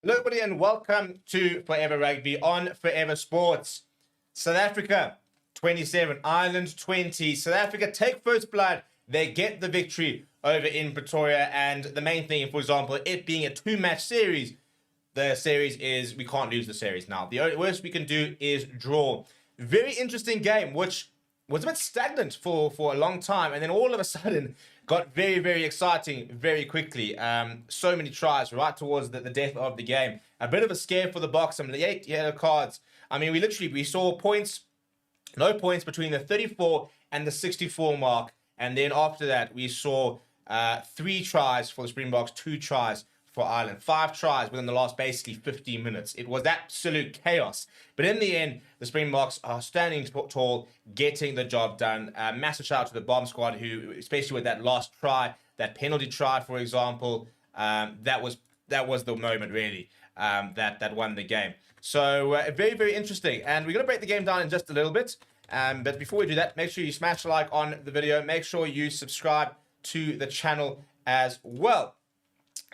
Hello, everybody, and welcome to Forever Rugby on Forever Sports. South Africa 27, Ireland 20. South Africa take first blood. They get the victory over in Pretoria. And the main thing, for example, it being a two-match series, the series is we can't lose the series now. The only worst we can do is draw. Very interesting game, which was a bit stagnant for a long time, and then all of a sudden got very, very exciting very quickly. So many tries right towards the death of the game. A bit of a scare for the Boks. Some late yellow cards. I mean, we saw no points between the 34 and the 64 mark, and then after that we saw 3 tries for the Springboks, 2 tries for Ireland. 5 tries within the last basically 15 minutes. It was absolute chaos. But in the end, the Springboks are standing tall, getting the job done. Massive shout out to the bomb squad, who, especially with that last try, that penalty try, for example, that was the moment really that won the game. So very, very interesting. And we're going to break the game down in just a little bit. But before we do that, make sure you smash a like on the video. Make sure you subscribe to the channel as well.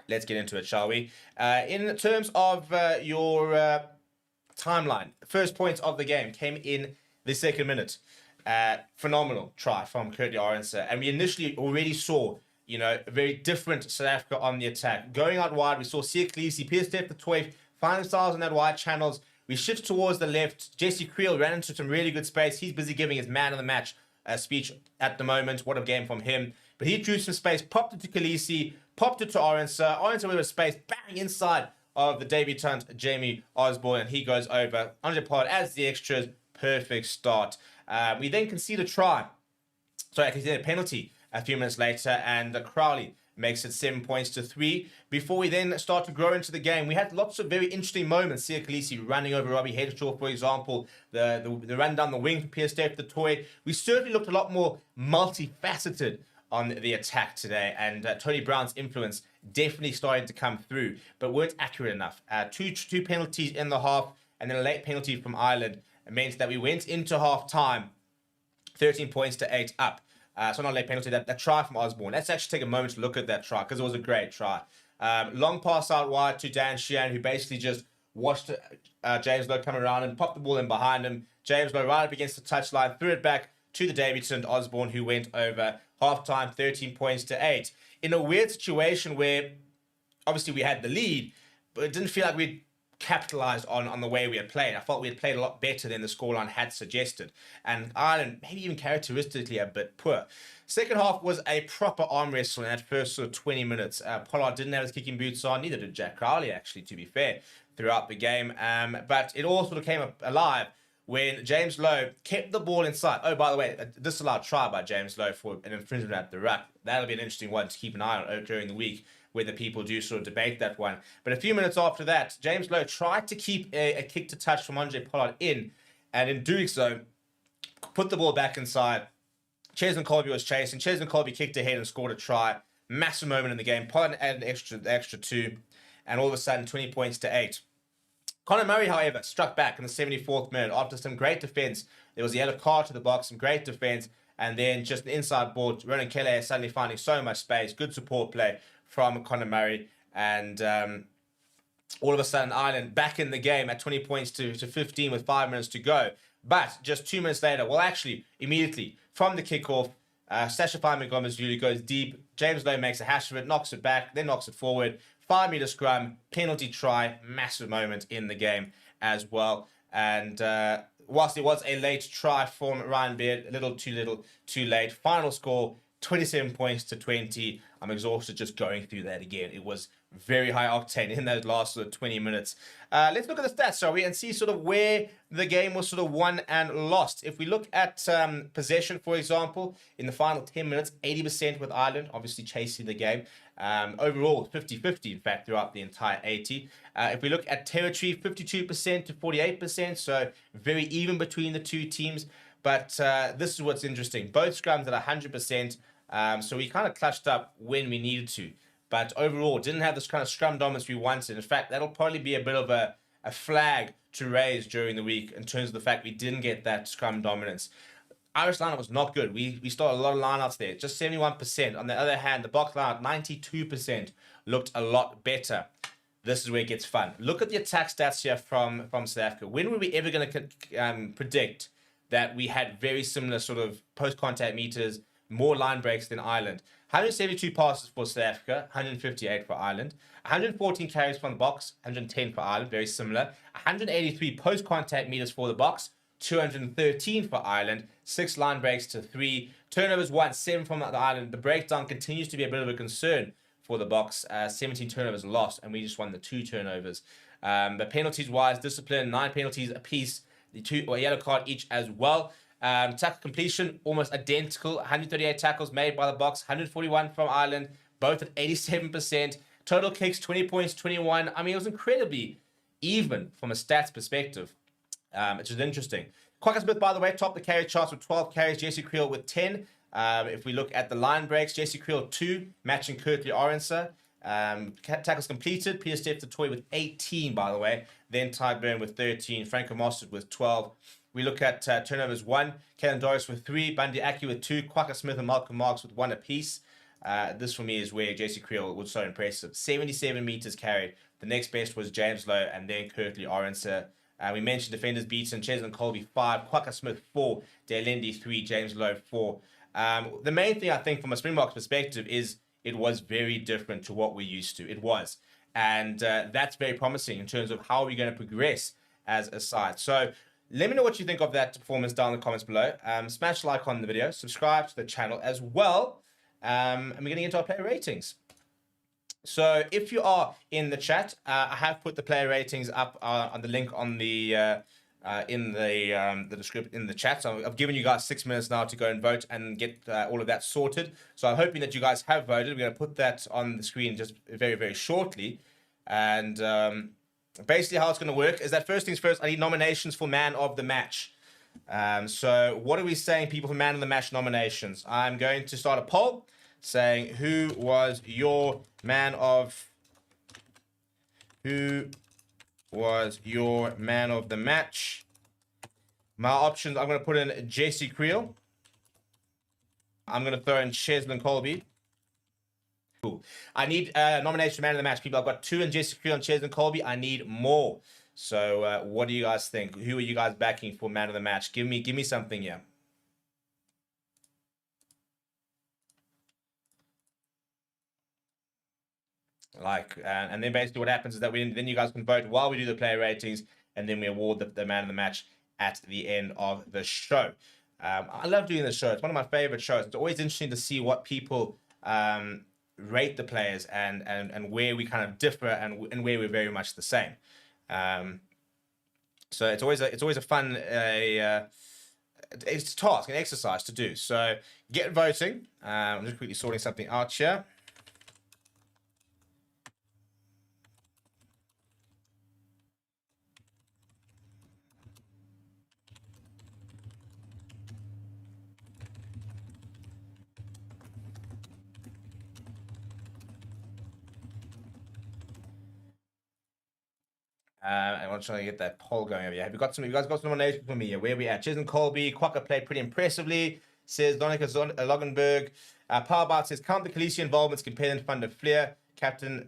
Let's get into it, shall we? In terms of your timeline, the first points of the game came in the second minute. Phenomenal try from Currie, and we initially already saw, a very different South Africa on the attack. Going out wide, we saw Kwis, BITDEFENDER, finding styles in that wide channels. We shift towards the left. Kriel ran into some really good space. He's busy giving his man of the match speech at the moment. What a game from him. But he drew some space, popped it to Kwis, popped it to Arendse with a space, bang, inside of the debutant Jamie Osborne, and he goes over. Andre Pollard as the extras, perfect start. We then concede a try. Sorry, conceded a penalty a few minutes later, and Kriel makes it 7 points to 3. Before we then start to grow into the game, we had lots of very interesting moments. Kwis running over Robbie Headshaw, for example, the run down the wing for BITDEFENDER. We certainly looked a lot more multifaceted on the attack today, and Tony Brown's influence definitely started to come through, but weren't accurate enough. Two penalties in the half, and then a late penalty from Ireland meant that we went into half time 13 points to 8 up. So not a late penalty, that try from Osborne. Let's actually take a moment to look at that try, because it was a great try. Long pass out wide to Dan Sheehan, who basically just watched James Lowe come around and popped the ball in behind him. James Lowe right up against the touchline, threw it back to the debutant Osborne, who went over. Half-time, 13 points to 8. In a weird situation where, obviously, we had the lead, but it didn't feel like we'd capitalized on the way we had played. I felt we had played a lot better than the scoreline had suggested. And Ireland, maybe even characteristically, a bit poor. Second half was a proper arm wrestle in that first sort of 20 minutes. Pollard didn't have his kicking boots on, neither did Jack Crowley, actually, to be fair, throughout the game. But it all sort of came alive when James Lowe kept the ball inside. Oh, by the way, a disallowed try by James Lowe for an infringement at the ruck. That'll be an interesting one to keep an eye on during the week, whether people do sort of debate that one. But a few minutes after that, James Lowe tried to keep a kick to touch from Andre Pollard in, and in doing so, put the ball back inside. Cheslin Colby was chasing. Cheslin Colby kicked ahead and scored a try. Massive moment in the game. Pollard added the extra 2, and all of a sudden, 20 points to 8. Conor Murray, however, struck back in the 74th minute after some great defense. There was a yellow card to the Boks, some great defense, and then just an inside ball. Ronan Kelly suddenly finding so much space. Good support play from Conor Murray, and all of a sudden, Ireland back in the game at 20 points to 15 with 5 minutes to go. But just 2 minutes later, well, actually, immediately from the kickoff, Sasha Montgomery goes deep. James Lowe makes a hash of it, knocks it back, then knocks it forward. 5-meter scrum, penalty try, massive moment in the game as well. And whilst it was a late try from Ryan Beard, a little too late. Final score, 27 points to 20. I'm exhausted just going through that again. It was very high octane in those last sort of 20 minutes. Let's look at the stats, shall we, and see sort of where the game was sort of won and lost. If we look at possession, for example, in the final 10 minutes, 80% with Ireland, obviously chasing the game. Overall, 50-50, in fact, throughout the entire 80. If we look at territory, 52% to 48%, so very even between the two teams. But this is what's interesting. Both scrums at 100%, so we kind of clutched up when we needed to. But overall, didn't have this kind of scrum dominance we wanted. In fact, that'll probably be a bit of a flag to raise during the week in terms of the fact we didn't get that scrum dominance. Irish lineup was not good. We started a lot of lineouts there, just 71%. On the other hand, the Backline at 92% looked a lot better. this is where it gets fun. Look at the attack stats here from South Africa. When were we ever going to predict that we had very similar sort of post-contact meters, more line breaks than Ireland? 172 passes for South Africa, 158 for Ireland. 114 carries from the box, 110 for Ireland, very similar. 183 post-contact meters for the box, 213 for Ireland. 6 line breaks to 3. Turnovers 1, 7 from the Ireland. The breakdown continues to be a bit of a concern for the box. 17 turnovers lost, and we just won the 2 turnovers. But penalties-wise, discipline, 9 penalties apiece, the 2 or yellow card each as well. Tackle completion, almost identical. 138 tackles made by the box, 141 from Ireland, both at 87%. Total kicks, 20 points, 21. I mean, it was incredibly even from a stats perspective, which is interesting. Kwis, by the way, topped the carry charts with 12 carries. Jesse Kriel with 10. If we look at the line breaks, Jesse Kriel 2, matching Currie Orenser. Tackles completed, BITDEFENDER with 18, by the way. Then Ty Byrne with 13, Franco Mostert with 12. We look at turnovers 1, Kellen Doris with 3, Bundy Aki with 2, Kwaka Smith and Malcolm Marks with 1 apiece. This for me is where JC Kriel was so impressive. 77 meters carried. The next best was James Lowe and then Currie Orenser. We mentioned defenders beaten, Cheslin Colby 5, Kwaka Smith 4, Delendi 3, James Lowe 4. The main thing I think from a Springboks perspective is it was very different to what we're used to. It was. And that's very promising in terms of how we're going to progress as a side. So let me know what you think of that performance down in the comments below. Smash like on the video, subscribe to the channel as well. And we're going to get into our player ratings. So if you are in the chat, I have put the player ratings up on the link on the description in the chat. So I've given you guys 6 minutes now to go and vote and get all of that sorted. So I'm hoping that you guys have voted. We're going to put that on the screen just very, very shortly. And basically how it's going to work is that first things first, I need nominations for man of the match. So what are we saying, people, for man of the match nominations? I'm going to start a poll saying who was your man of the match. My options, I'm going to put in JC Kriel. I'm going to throw in Cheslin Colby. Cool. I need nomination for man of the match, people. I've got 2 in JC Kriel and Cheslin Colby. I need more. So what do you guys think? Who are you guys backing for man of the match? Give me something here. And then basically what happens is that then you guys can vote while we do the player ratings, and then we award the man of the match at the end of the show. I love doing the show. It's one of my favorite shows. It's always interesting to see what people rate the players and where we kind of differ and where we're very much the same. So it's always a fun it's a task, an exercise to do. So get voting. I'm just quickly sorting something out here. I'm trying to get that poll going over here. Have you guys got some nominations for me here? Where we at? Cheslin Colby, Kwaka played pretty impressively, says Donica Logenberg. Powerbot says, count the Khaleesi involvements, compare them to Van der Fleer.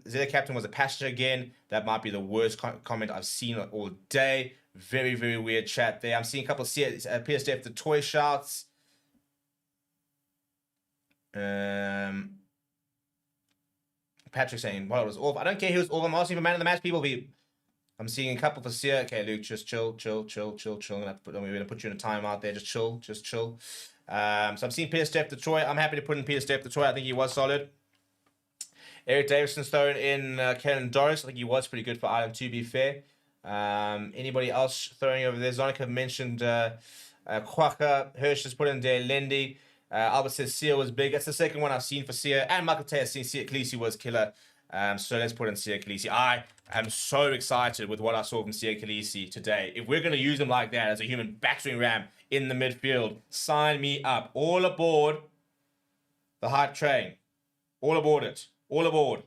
Zeta captain was a passenger again. That might be the worst comment I've seen all day. Very, very weird chat there. I'm seeing a couple of PSF the toy shouts. Patrick saying, well, it was off. I don't care who was off. I'm asking for man of the match, people. I'm seeing a couple for Sia. Okay, Luke, just chill. I'm going to put you in a timeout there. Just chill. So I'm seeing Peter Steph Detroit. I'm happy to put in Peter Steph Detroit. I think he was solid. Eric Davison's thrown in Kellen Doris. I think he was pretty good for Ireland, to be fair. Anybody else throwing over there? Zonica mentioned Kwaka. Hirsch has put in Delendi. Albert says Sia was big. That's the second one I've seen for Sia. And Michael Tay has seen Sia Khaleesi was killer. So let's put in Sia Khaleesi. I am so excited with what I saw from Sia Khaleesi today. If we're going to use him like that as a human battering ram in the midfield, sign me up. All aboard the hype train. All aboard it. All aboard.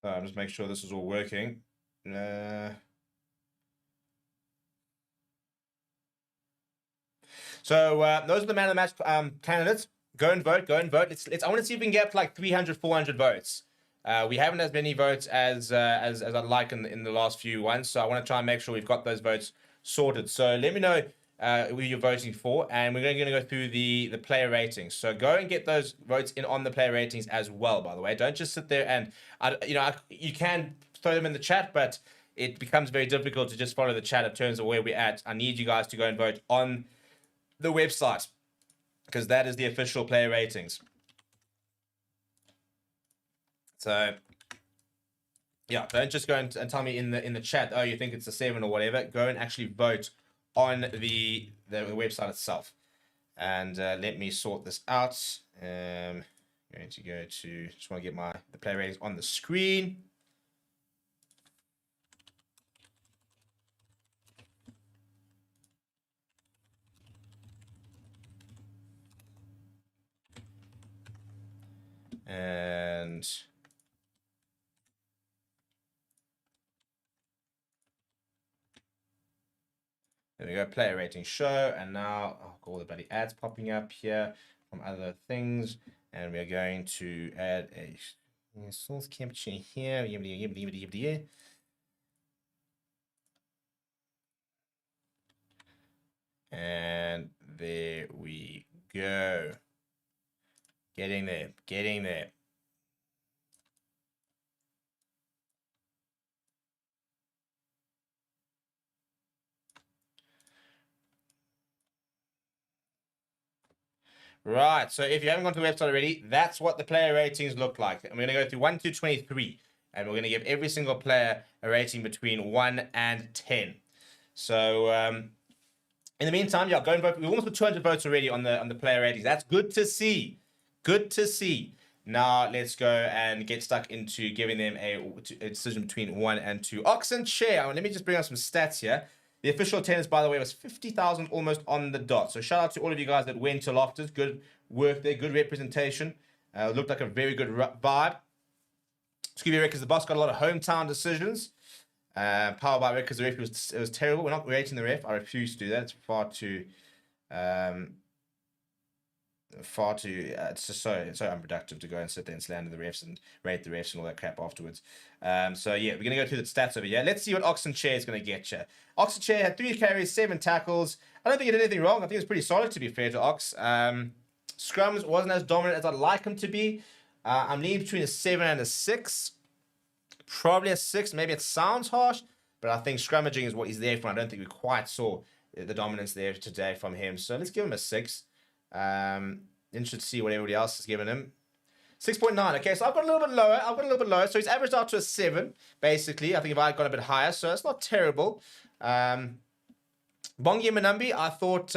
I'm just making sure this is all working. So those are the man of the match candidates. Go and vote. Go and vote. Let's. I want to see if we can get up to like 300, 400 votes. We haven't as many votes as I'd like in the last few ones. So I want to try and make sure we've got those votes sorted. So let me know who you're voting for, and we're going to go through the player ratings. So go and get those votes in on the player ratings as well. By the way, don't just sit there and you can throw them in the chat, but it becomes very difficult to just follow the chat in terms of where we're at. I need you guys to go and vote on the website, because that is the official player ratings. So yeah, don't just go and tell me in the chat, oh, you think it's a 7 or whatever. Go and actually vote on the website itself. And let me sort this out. I'm going to go to, just want to get the player ratings on the screen. And there we go, player rating show. And now I'll got all the bloody ads popping up here from other things. And we're going to add a source capture here. And there we go. Getting there, getting there. Right, so if you haven't gone to the website already, that's what the player ratings look like. I'm going to go through 1 to 23, and we're going to give every single player a rating between 1 and 10. So in the meantime, yeah, go and vote. We've almost got 200 votes already on the player ratings. That's good to see. Good to see. Now let's go and get stuck into giving them a decision between 1 and 2. Oxen Chair. Let me just bring up some stats here. The official attendance, by the way, was 50,000 almost on the dot. So shout out to all of you guys that went to Loftus. Good work there, good representation. Looked like a very good vibe. Scooby reckons the boss got a lot of hometown decisions. Power by records, the ref was terrible. We're not rating the ref. I refuse to do that. It's far too it's just so unproductive to go and sit there and slander the refs and rate the refs and all that crap afterwards. So yeah, we're gonna go through the stats over here. Let's see what Oxen Chair is gonna get you. Oxen Chair had 3 carries, 7 tackles. I don't think he did anything wrong. I think it was pretty solid, to be fair to Ox. Scrums wasn't as dominant as I'd like him to be. I'm leaning between a 7 and a 6. Probably a 6. Maybe it sounds harsh, but I think scrummaging is what he's there for. I don't think we quite saw the dominance there today from him. So let's give him a 6. Interested to see what everybody else has given him. 6.9. Okay, so I've got a little bit lower. So he's averaged out to a 7, basically. I think if I had gone a bit higher, so it's not terrible. Bongi Manambi, I thought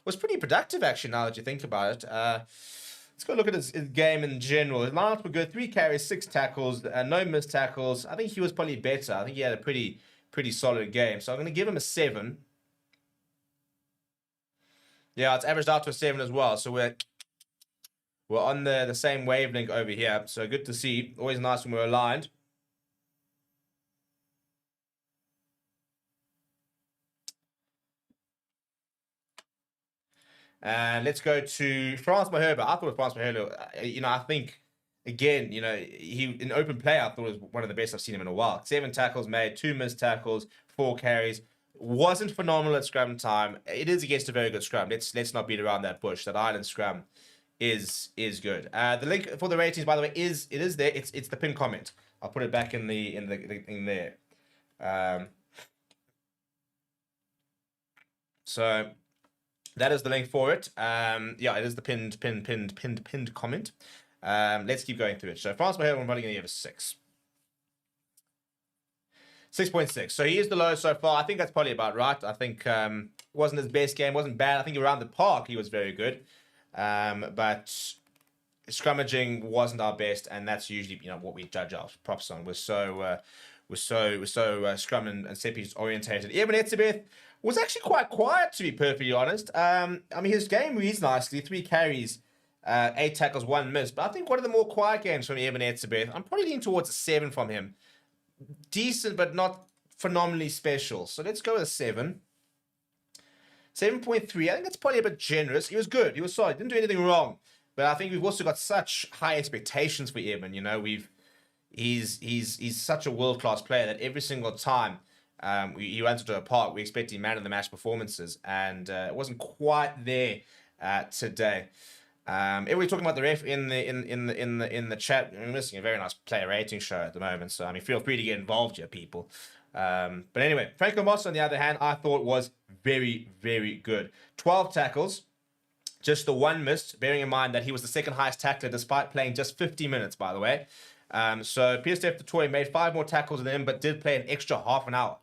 was pretty productive, actually, now that you think about it. Let's go look at his game in general. His lineup were good. 3 carries, 6 tackles, no missed tackles. I think he was probably better. I think he had a pretty solid game. So I'm going to give him a 7. Yeah, it's averaged out to a 7 as well. So we're on the same wavelength over here. So good to see. Always nice when we're aligned. And let's go to Frans Maherba. I thought Frans Maherba, I think, again, he in open play, I thought was one of the best I've seen him in a while. 7 tackles made, 2 missed tackles, 4 carries. Wasn't phenomenal at scrum time. It is against a very good scrum. Let's not beat around that bush. That Ireland scrum is good. The link for the ratings, by the way, is there. It's the pinned comment. I'll put it back in there. So that is the link for it. Yeah, it is the pinned comment. Let's keep going through it. So France Maher, I'm probably going to give a 6. 6.6. So he is the lowest so far. I think that's probably about right. I think wasn't his best game. Wasn't bad. I think around the park he was very good. But scrummaging wasn't our best, and that's usually what we judge our props on. We're so scrum and set piece orientated. Eben Etzebeth was actually quite quiet, to be perfectly honest. I mean, his game reads nicely. 3 carries, 8 tackles, 1 miss. But I think one of the more quiet games from Eben Etzebeth, I'm probably leaning towards a 7 from him. Decent, but not phenomenally special. So let's go with a 7. 7.3. I think that's probably a bit generous. He was good. He was solid. Didn't do anything wrong. But I think we've also got such high expectations for Eben. You know, he's such a world-class player that every single time he runs into a park, we expect him man of the match performances, and it wasn't quite there today. Everybody talking about the ref in the chat. We're missing a very nice player rating show at the moment, so I mean, feel free to get involved here, people. But anyway, Franco Moss, on the other hand, I thought was very, very good. 12 tackles, just the 1 missed, bearing in mind that he was the second highest tackler despite playing just 50 minutes, by the way. So Pieter-Steph du Toit made 5 more tackles than him, but did play an extra half an hour.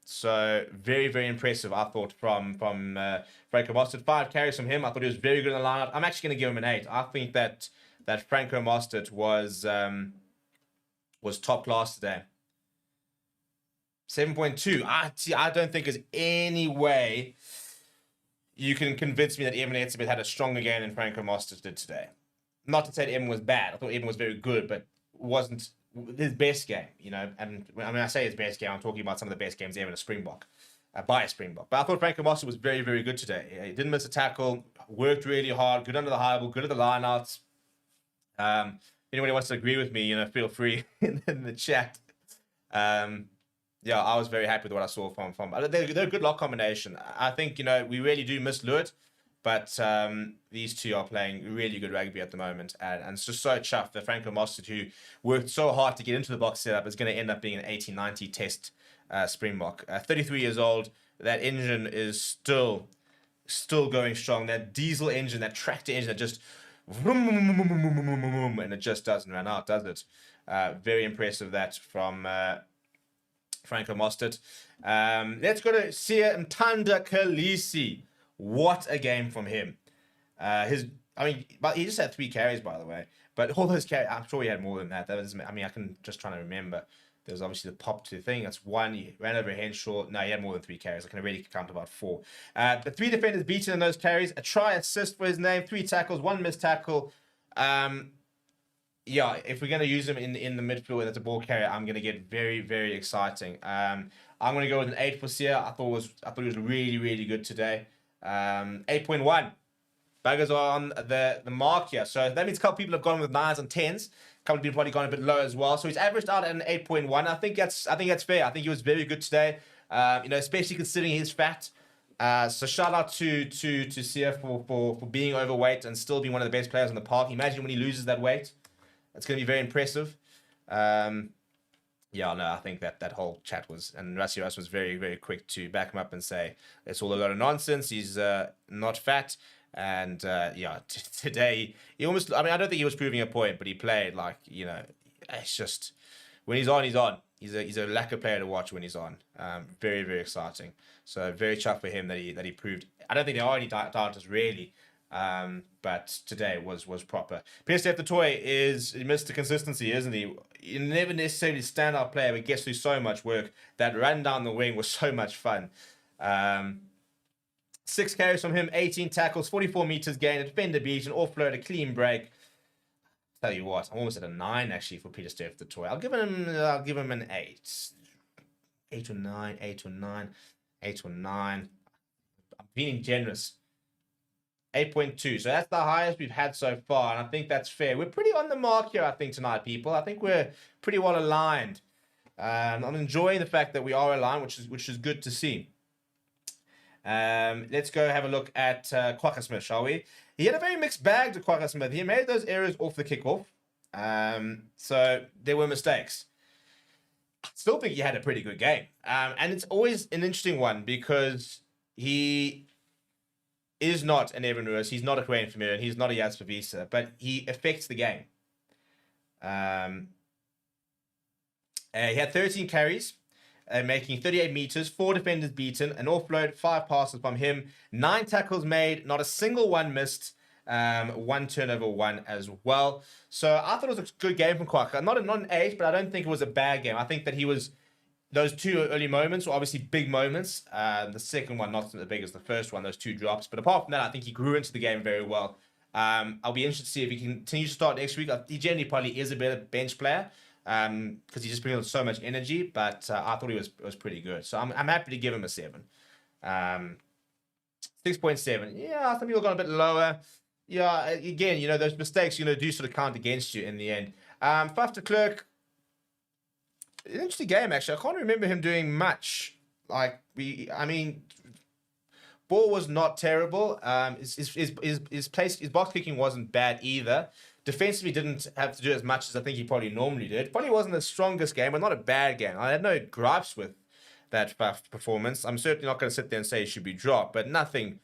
So very, very impressive, I thought, from Franco Mostert. 5 carries from him. I thought he was very good in the lineup. I'm actually going to give him an 8. I think that Franco Mostert was top class today. 7.2. I don't think there's any way you can convince me that Eben Etzebeth had a stronger game than Franco Mostert did today. Not to say that Eben was bad. I thought Eben was very good, but wasn't his best game, you know. And when I say his best game, I'm talking about some of the best games ever in a Springbok, by a Springbok. But I thought Franco Mostert was very, very good today. He didn't miss a tackle, worked really hard, good under the high ball, good at the lineouts. If anybody wants to agree with me, you know, feel free in the chat. Yeah, I was very happy with what I saw from. They're a good lock combination. I think, you know, we really do miss Lewis, but these two are playing really good rugby at the moment. And it's just so chuffed that Franco Mostert, who worked so hard to get into the box setup, is going to end up being an 18-90 test Springbok. 33 years old. That engine is still going strong. That diesel engine, that tractor engine that just and it just doesn't run out, does it? Very impressive that from Franco Mostert. Let's go to Sia Mtanda Khaleesi. What a game from him. But he just had 3 carries, by the way. But all those carries, I'm sure he had more than that. I can just trying to remember. There's obviously the pop to the thing. That's 1. He ran over Henshaw. No, he had more than 3 carries. I can already count about 4. The 3 defenders beaten in those carries. A try assist for his name. 3 tackles, 1 missed tackle. Yeah, if we're going to use him in the midfield as a ball carrier, I'm going to get very, very exciting. I'm going to go with an 8 for Sia. I thought he was really, really good today. 8.1. Buggers are on the mark here. So that means a couple people have gone with 9s and 10s. A couple of people probably gone a bit low as well. So he's averaged out at an 8.1. I think that's fair. I think he was very good today. You know, especially considering his fat. So shout out to Sia for being overweight and still being one of the best players in the park. Imagine when he loses that weight. It's going to be very impressive. Yeah, no, I think that whole chat was, and Rassi Russ was very, very quick to back him up and say it's all a lot of nonsense. He's not fat. And yeah, today, he almost, I don't think he was proving a point, but he played like, you know, it's just, when he's on, he's on. He's a lacquer player to watch when he's on. Very, very exciting. So very chuffed for him that he proved. I don't think there are any doubters really. But today was proper. Pieter-Steph du Toit is Mr. Consistency, isn't he? You never necessarily standout player, but gets through so much work. That run down the wing was so much fun. 6 carries from him, 18 tackles, 44 meters gained, a defender beat, an offload, a clean break. Tell you what, I'm almost at a 9 actually for Pieter-Steph du Toit. I'll give him an 8. 8 or 9, 8 or 9, 8 or 9. I'm being generous. 8.2. So that's the highest we've had so far, and I think that's fair. We're pretty on the mark here, I think, tonight, people. I think we're pretty well aligned. I'm enjoying the fact that we are aligned, which is good to see. Let's go have a look at Kwagga Smith, shall we? He had a very mixed bag to Kwagga Smith. He made those errors off the kickoff. So there were mistakes. I still think he had a pretty good game. And it's always an interesting one because he is not an Evan Lewis, he's not a Quain Vermeulen, he's not a Jasper Wiese, but he affects the game. He had 13 carries, making 38 meters, 4 defenders beaten, an offload, 5 passes from him, 9 tackles made, not a single one missed, 1 turnover, 1 as well. So I thought it was a good game from Kwagga. Not an 8, but I don't think it was a bad game. I think that he was, those 2 early moments were obviously big moments. The second one, not as big as the first one, those 2 drops. But apart from that, I think he grew into the game very well. I'll be interested to see if he continues to start next week. He generally probably is a better bench player because he just brings so much energy. But I thought he was pretty good. So I'm happy to give him a 7. 6.7. Yeah, some people got a bit lower. Yeah, again, those mistakes, do sort of count against you in the end. Faf de Klerk, an interesting game, actually. I can't remember him doing much. Ball was not terrible. His box kicking wasn't bad either. Defensively, didn't have to do as much as I think he probably normally did. Probably wasn't the strongest game, but not a bad game. I had no gripes with that performance. I'm certainly not going to sit there and say he should be dropped, but nothing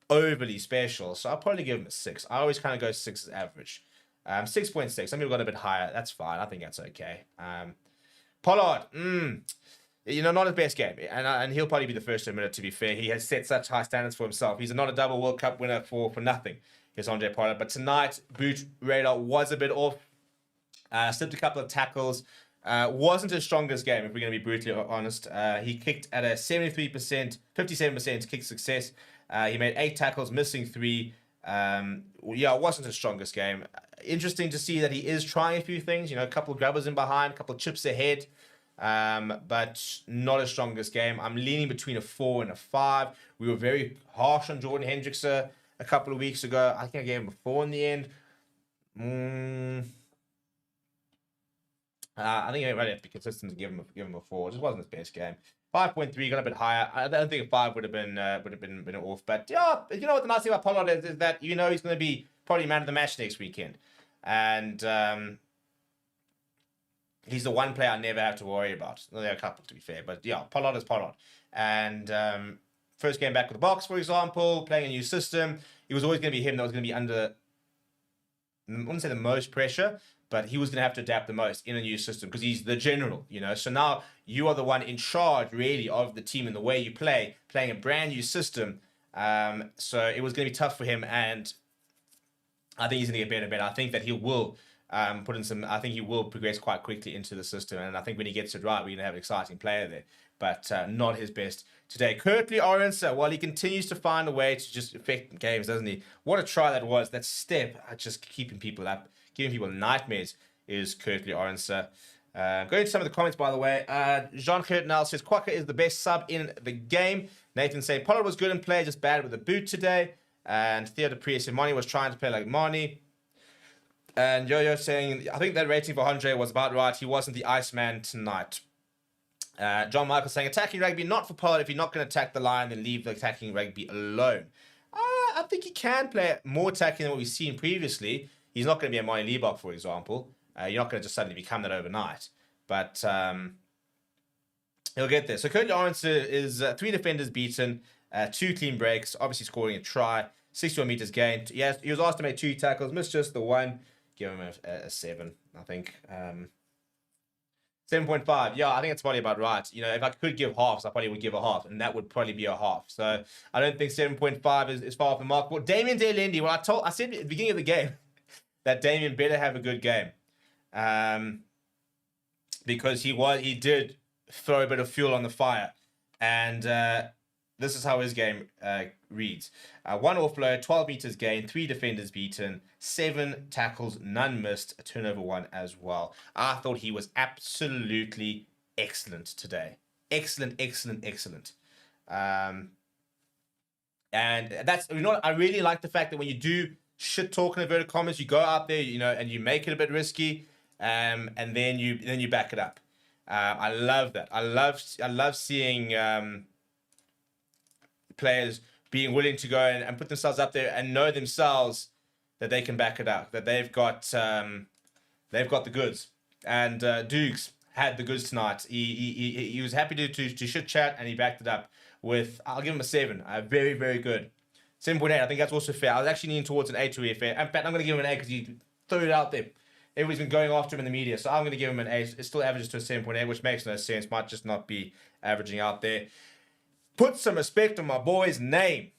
overly special. So I'll probably give him a 6. I always kind of go 6 as average. 6.6. Some people got a bit higher. That's fine. I think that's okay. Pollard, not his best game, and he'll probably be the first to admit it. To be fair, he has set such high standards for himself. He's not a double World Cup winner for nothing. Here's Andre Pollard, but tonight boot radar was a bit off. Slipped a couple of tackles. Wasn't his strongest game, if we're going to be brutally honest. He kicked at a 73%, 57% kick success. He made 8 tackles, missing 3. It wasn't his strongest game. Interesting to see that he is trying a few things. A couple of grubbers in behind, a couple of chips ahead. But not his strongest game. I'm leaning between a 4 and a 5. We were very harsh on Jordan Hendrickson a couple of weeks ago. I think I gave him a 4 in the end. I think I might have to be consistent to give him a 4. It just wasn't his best game. 5.3 got a bit higher. I don't think a 5 would have been off. But yeah, what the nice thing about Pollard is that he's going to be probably man of the match next weekend, and he's the one player I never have to worry about. Well, there are a couple, to be fair, but yeah, Pollard is Pollard. And first game back with the box, for example, playing a new system, it was always going to be him that was going to be under, I wouldn't say the most pressure, but he was going to have to adapt the most in a new system because he's the general, So now you are the one in charge, really, of the team and the way you play, playing a brand new system. So it was going to be tough for him, and I think he's going to get better and better. I think that he will I think he will progress quite quickly into the system, and I think when he gets it right, we're going to have an exciting player there. But not his best today. Currie Orense, while he continues to find a way to just affect games, doesn't he? What a try that was. That step, just keeping people up, giving people nightmares, is Currie Orense. Going to some of the comments, by the way. Jean Curtinel says, Kwaka is the best sub in the game. Nathan saying, Pollard was good in play, just bad with the boot today. And Theo Dupree said, Moni was trying to play like Moni. And Yo-Yo saying, I think that rating for Andre was about right. He wasn't the Iceman tonight. John Michael saying, attacking rugby, not for Pollard. If you're not going to attack the line, then leave the attacking rugby alone. I think he can play more attacking than what we've seen previously. He's not going to be a Moni Liebach, for example. You're not going to just suddenly become that overnight. But he'll get there. So Currie Orense is 3 defenders beaten, 2 clean breaks, obviously scoring a try, 61 meters gained. He was asked to make 2 tackles, missed just the 1. Give him a 7, I think. 7.5. Yeah, I think it's probably about right. If I could give halves, I probably would give a half, and that would probably be a half. So I don't think 7.5 is far off the mark. Well, Damien Delendi, I said at the beginning of the game that Damien better have a good game. Because he did throw a bit of fuel on the fire. And this is how his game reads. 1 offload, 12 meters gained, 3 defenders beaten, 7 tackles, none missed, a turnover 1 as well. I thought he was absolutely excellent today. Excellent. And that's, I really like the fact that when you do shit talk in inverted commas, you go out there, and you make it a bit risky, and then you back it up. I love that. I love seeing players being willing to go and put themselves up there and know themselves that they can back it up, that they've got the goods. And Dukes had the goods tonight. He was happy to shit chat, and he backed it up with, I'll give him a 7. Very, very good. 7.8, I think that's also fair. I was actually leaning towards an 8 to be fair. In fact, I'm going to give him an 8 because he threw it out there. Everybody's been going after him in the media, so I'm going to give him an 8. It still averages to a 7.8, which makes no sense. Might just not be averaging out there. Put some respect on my boy's name,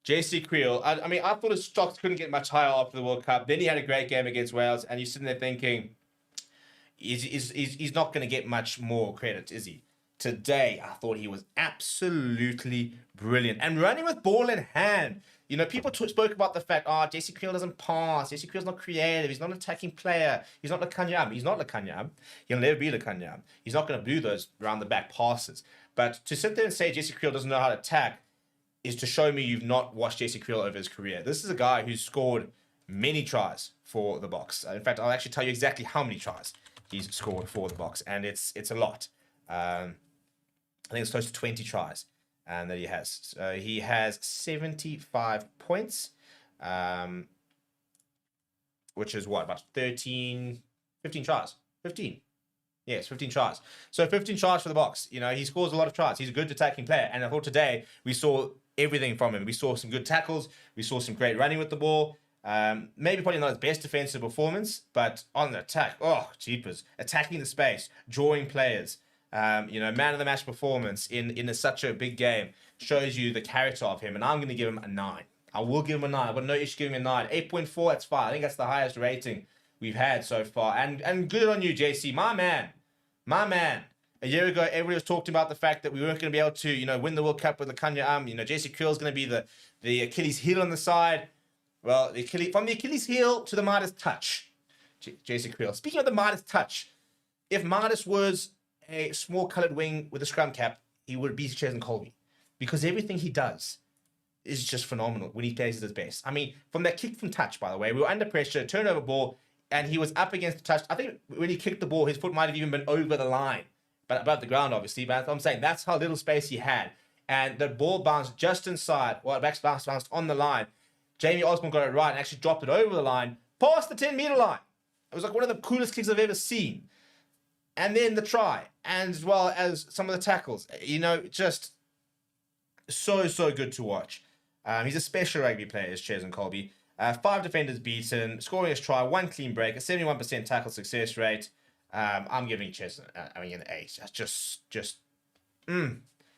JC Kriel. I mean, I thought his stocks couldn't get much higher after the World Cup. Then he had a great game against Wales, and you're sitting there thinking, he's not going to get much more credit, is he? Today, I thought he was absolutely brilliant. And running with ball in hand. You know, people spoke about the fact, JC Kriel doesn't pass. JC Kriel's not creative. He's not an attacking player. He's not Lekanyam. He's not Lekanyam. He'll never be Lekanyam. He's not going to do those round the back passes. But to sit there and say JC Kriel doesn't know how to attack is to show me you've not watched JC Kriel over his career. This is a guy who's scored many tries for the Boks. In fact, I'll actually tell you exactly how many tries he's scored for the Boks, and it's a lot. I think it's close to 20 tries that he has. He has 75 points, which is what, about 15 tries? 15. Yes, 15 tries. So 15 tries for the Boks. You know, he scores a lot of tries. He's a good attacking player. And I thought today we saw everything from him. We saw some good tackles. We saw some great running with the ball. Maybe probably not his best defensive performance, but on the attack, oh, jeepers. Attacking the space, drawing players. You know, man of the match performance in such a big game shows you the character of him. And I'm going to give him a 9. I will give him a 9. I've got no issue giving him a 9. 8.4, that's fine. I think that's the highest rating we've had so far. And good on you, JC. My man. A year ago, everybody was talking about the fact that we weren't going to be able to, you know, win the World Cup with Lekanyam. You know, JC Kriel is going to be the Achilles heel on the side. Well, from the Achilles heel to the Midas touch. JC Kriel. Speaking of the Midas touch, if Midas was a small coloured wing with a scrum cap, he would beat Cheslin Colby. Because everything he does is just phenomenal when he plays at his best. I mean, from that kick from touch, by the way, we were under pressure, turnover ball, and he was up against the touch. I think when he kicked the ball, his foot might have even been over the line, but above the ground, obviously. But I'm saying that's how little space he had. And the ball bounced just inside, bounced on the line. Jamie Osborne got it right and actually dropped it over the line, past the 10-meter line. It was like one of the coolest kicks I've ever seen. And then the try, and as well as some of the tackles. You know, just so good to watch. He's a special rugby player, is Cheslin Colby. 5 defenders beaten, scoring his try, 1 clean break, a 71% tackle success rate. I'm giving Cheslin, an 8. That's just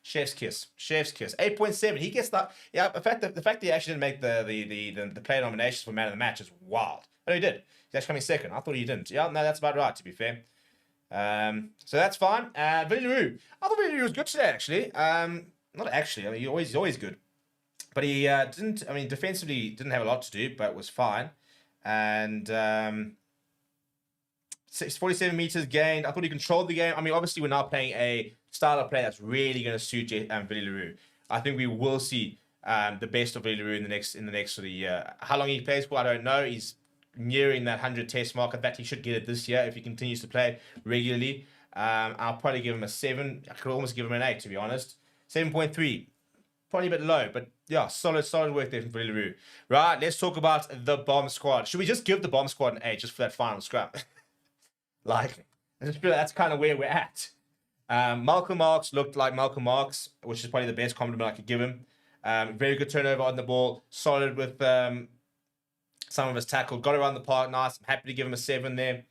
chef's kiss. 8.7. He gets that. Yeah, the fact that he actually didn't make the player nominations for man of the match is wild. Oh, he did. He's actually coming second. I thought he didn't. Yeah, no, that's about right, to be fair. So that's fine. Willie le Roux. I thought Willie le Roux was good today, actually. Not actually. I mean, he's always good. But he didn't, defensively didn't have a lot to do, but was fine. And 47 meters gained. I thought he controlled the game. I mean, obviously, we're now playing a style of play that's really going to suit Willie le Roux. I think we will see the best of Willie le Roux in the next sort of year. How long he plays for, I don't know. He's nearing that 100 test mark. In fact, he should get it this year if he continues to play regularly. I'll probably give him a 7. I could almost give him an 8, to be honest. 7.3. Probably a bit low, but yeah, solid work there from Willie le Roux. Right, let's talk about the bomb squad. Should we just give the bomb squad an 8 just for that final scrum? Like, I just feel like that's kind of where we're at. Malcolm Marx looked like Malcolm Marx, which is probably the best compliment I could give him. Very good turnover on the ball. Solid with some of his tackle. Got around the park nice. I'm happy to give him a 7 there.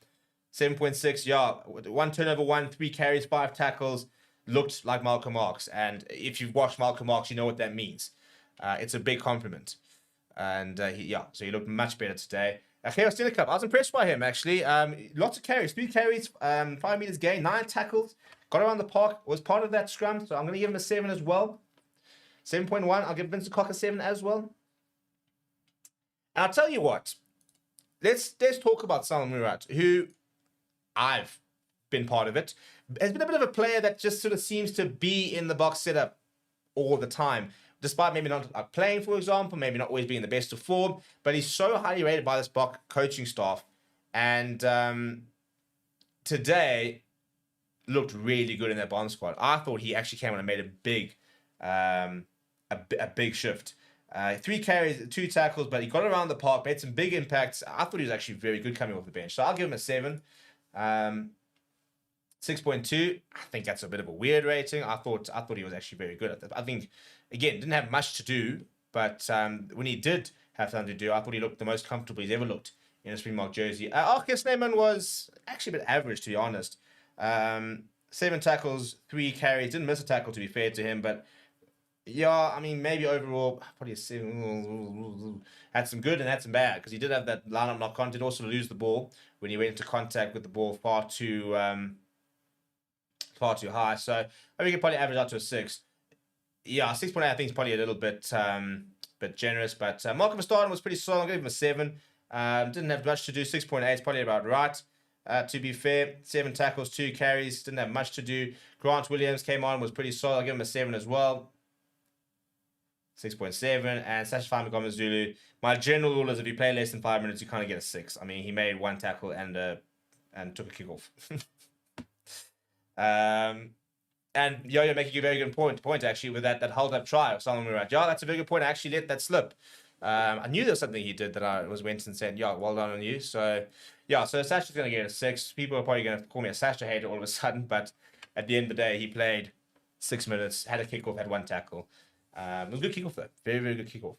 7.6, yeah. 1 turnover, 3 carries, 5 tackles. Looked like Malcolm Marx. And if you've watched Malcolm Marx, you know what that means. It's a big compliment. And so he looked much better today. Statistical, I was impressed by him, actually. Lots of carries. 3 carries, 5 meters gain, 9 tackles. Got around the park, was part of that scrum. So I'm going to give him a 7 as well. 7.1, I'll give Vincent Cock a 7 as well. And I'll tell you what. Let's talk about Salman Murat, who I've been part of it. Has been a bit of a player that just sort of seems to be in the box setup all the time. Despite maybe not playing, for example, maybe not always being in the best of form, but he's so highly rated by this Bok coaching staff. And today looked really good in that bomb squad. I thought he actually came on and made a big shift. 3 carries, 2 tackles, but he got around the park, made some big impacts. I thought he was actually very good coming off the bench. So I'll give him a 7. 6.2. I think that's a bit of a weird rating. I thought he was actually very good at that. I think, again, didn't have much to do, but when he did have something to do, I thought he looked the most comfortable he's ever looked in a Springbok jersey. Arcus Neyman was actually a bit average, to be honest. 7 tackles, 3 carries. Didn't miss a tackle, to be fair to him, but yeah, I mean, maybe overall, probably a 7. Had some good and had some bad, because he did have that lineup knock on. Did also lose the ball when he went into contact with the ball far too high. So I think he could probably average out to a 6. Yeah, 6.8 I think is probably a little bit bit generous. But Malcolm Verstappen was pretty solid. I'll give him a 7. Didn't have much to do. 6.8 is probably about right. To be fair, 7 tackles, 2 carries. Didn't have much to do. Grant Williams came on, was pretty solid. I'll give him a 7 as well. 6.7. And Sacha Zulu. My general rule is if you play less than 5 minutes, you kind of get a 6. I mean, he made 1 tackle and took a kickoff. And Yo-Yo making a very good point actually with that hold-up try of Solomon Murat. Yeah, that's a very good point. I actually let that slip. I knew there was something he did that I went and said, yeah, well done on you. So, yeah, so Sacha's going to get a 6. People are probably going to call me a Sacha hater all of a sudden, but at the end of the day, he played 6 minutes, had a kickoff, had 1 tackle. It was a good kickoff, though. Very, very good kickoff.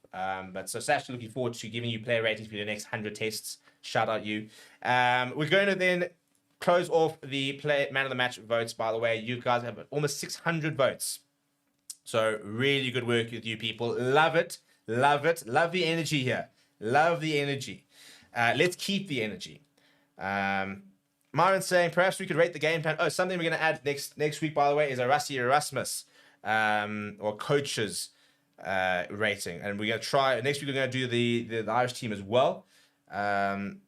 But so Sacha, looking forward to giving you player ratings for the next 100 tests. Shout out you. We're going to then close off the man of the match votes, by the way. You guys have almost 600 votes. So really good work with you people. Love it. Love it. Love the energy here. Love the energy. Let's keep the energy. Myron's saying perhaps we could rate the game plan. Oh, something we're going to add next week, by the way, is a Rusty Erasmus or coaches rating. And we're going to try, next week we're going to do the Irish team as well. And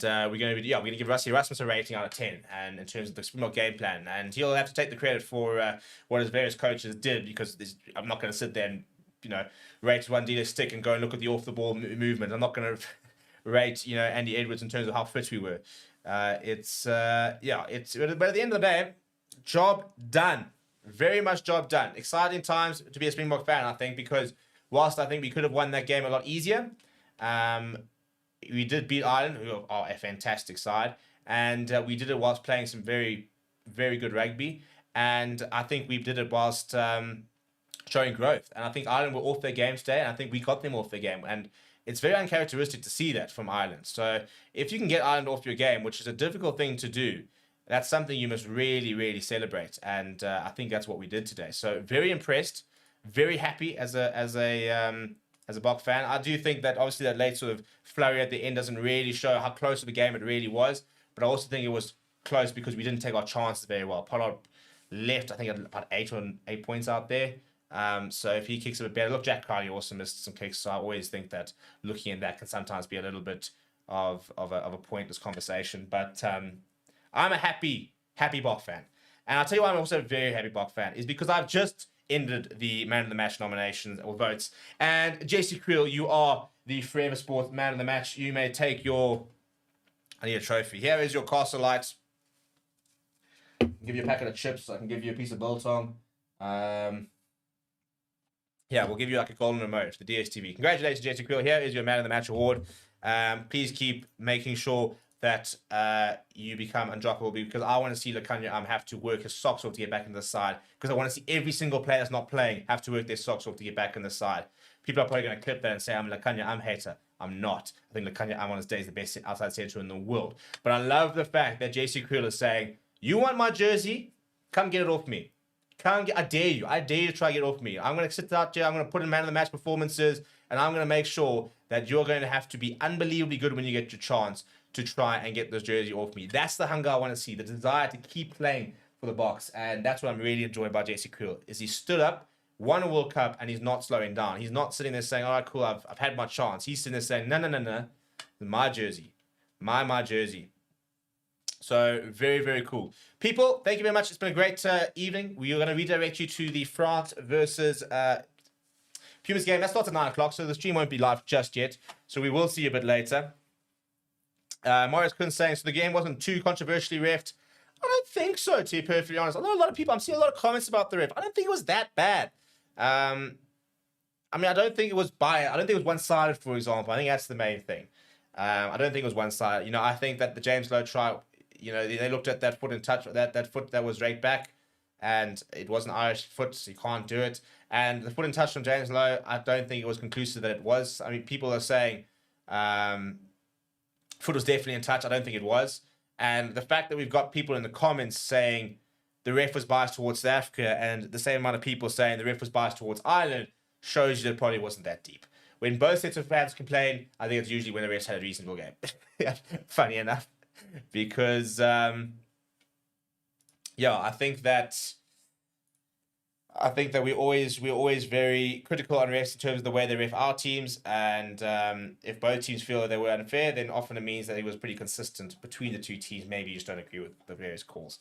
we're going to give Rusty Erasmus a rating out of 10, and in terms of the Springbok game plan, and he'll have to take the credit for what his various coaches did, because I'm not going to sit there and rate one dealer stick and go and look at the off the ball movement. I'm not going to rate Andy Edwards in terms of how fit we were. But at the end of the day, job done. Very much job done. Exciting times to be a Springbok fan, I think, because whilst I think we could have won that game a lot easier, we did beat Ireland, who are a fantastic side, and we did it whilst playing some very, very good rugby. And I think we did it whilst showing growth. And I think Ireland were off their game today, and I think we got them off their game. And it's very uncharacteristic to see that from Ireland. So if you can get Ireland off your game, which is a difficult thing to do, that's something you must really, really celebrate. And I think that's what we did today. So very impressed, very happy as a Bok fan. I do think that obviously that late sort of flurry at the end doesn't really show how close of a game it really was. But I also think it was close because we didn't take our chances very well. Pollard left, I think, about 8 points out there. So if he kicks a bit better, look, Jack Currie also missed some kicks. So I always think that looking at that can sometimes be a little bit of a pointless conversation. But I'm a happy Bok fan. And I'll tell you why I'm also a very happy Bok fan is because I've just ended the Man of the Match nominations or votes. And JC Kriel, you are the Forever Sports Man of the Match. You may take your... I need a trophy. Here is your Castle Light. I'll give you a packet of chips. I can give you a piece of biltong. Yeah, we'll give you like a golden remote, the DSTV. Congratulations, JC Kriel. Here is your Man of the Match award. Please keep making sure that you become undroppable, because I want to see Lukanya have to work his socks off to get back into the side, because I want to see every single player that's not playing have to work their socks off to get back in the side. People are probably going to clip that and say, I'm Lukanya hater. I'm not. I think Lukanya on his day is the best outside centre in the world. But I love the fact that JC Kriel is saying, you want my jersey? Come get it off me. I dare you. I dare you to try to get it off me. I'm going to sit out there. I'm going to put in Man of the Match performances, and I'm going to make sure that you're going to have to be unbelievably good when you get your chance to try and get this jersey off me. That's the hunger I want to see, the desire to keep playing for the Boks. And that's what I'm really enjoying about JC Kriel, is he stood up, won a World Cup, and he's not slowing down. He's not sitting there saying, all right, cool, I've had my chance. He's sitting there saying, no, my jersey. My jersey. So very, very cool. People, thank you very much. It's been a great evening. We are going to redirect you to the France versus Pumas game. That starts at 9 o'clock, so the stream won't be live just yet. So we will see you a bit later. Marius Kuhn saying, so the game wasn't too controversially reffed. I don't think so, to be perfectly honest. I know a lot of people, I'm seeing a lot of comments about the ref. I don't think it was that bad. I mean, I don't think it was biased. I don't think it was one-sided, for example. I think that's the main thing. I don't think it was one-sided. I think that the James Lowe try, they looked at that foot in touch, that foot that was raked back, and it was an Irish foot, so you can't do it. And the foot in touch from James Lowe, I don't think it was conclusive that it was. I mean, people are saying foot was definitely in touch. I don't think it was. And the fact that we've got people in the comments saying the ref was biased towards South Africa, and the same amount of people saying the ref was biased towards Ireland, shows you that it probably wasn't that deep. When both sets of fans complain, I think it's usually when the refs had a reasonable game. Funny enough. Because, I think that I think that we're always very critical on refs in terms of the way they ref our teams, and if both teams feel that they were unfair, then often it means that it was pretty consistent between the two teams. Maybe you just don't agree with the various calls.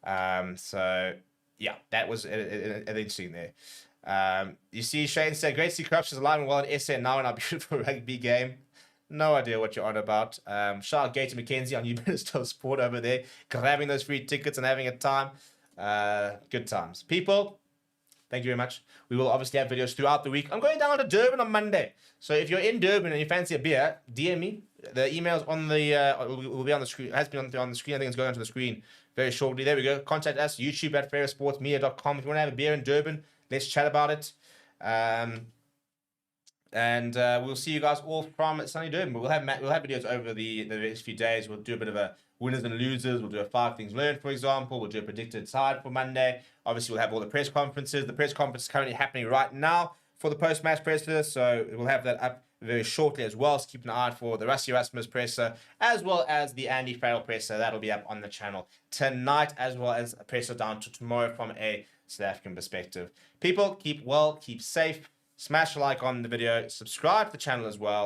So yeah, that was interesting there. You see, Shane said, "Great to see corruption is alive and well in SA now in our beautiful rugby game." No idea what you're on about. Shout out Gator McKenzie on New Minister of Sport over there, grabbing those free tickets and having a time. Good times, people. Thank you very much. We will obviously have videos throughout the week. I'm going down to Durban on Monday. So if you're in Durban and you fancy a beer, DM me. The email's on the will be on the screen. It has been on the screen. I think it's going onto the screen very shortly. There we go. Contact us, YouTube at fairsportsmedia.com. If you want to have a beer in Durban, let's chat about it. And we'll see you guys all from sunny Durban. But we'll have videos over the next few days. We'll do a bit of a winners and losers. We'll do a 5 things learned, for example. We'll do a predicted side for Monday. Obviously, we'll have all the press conferences. The press conference is currently happening right now for the post-match presser, so we'll have that up very shortly as well. So keep an eye out for the Rassie Erasmus presser, as well as the Andy Farrell presser. That'll be up on the channel tonight, as well as a presser down to tomorrow from a South African perspective. People, keep well, keep safe. Smash a like on the video. Subscribe to the channel as well.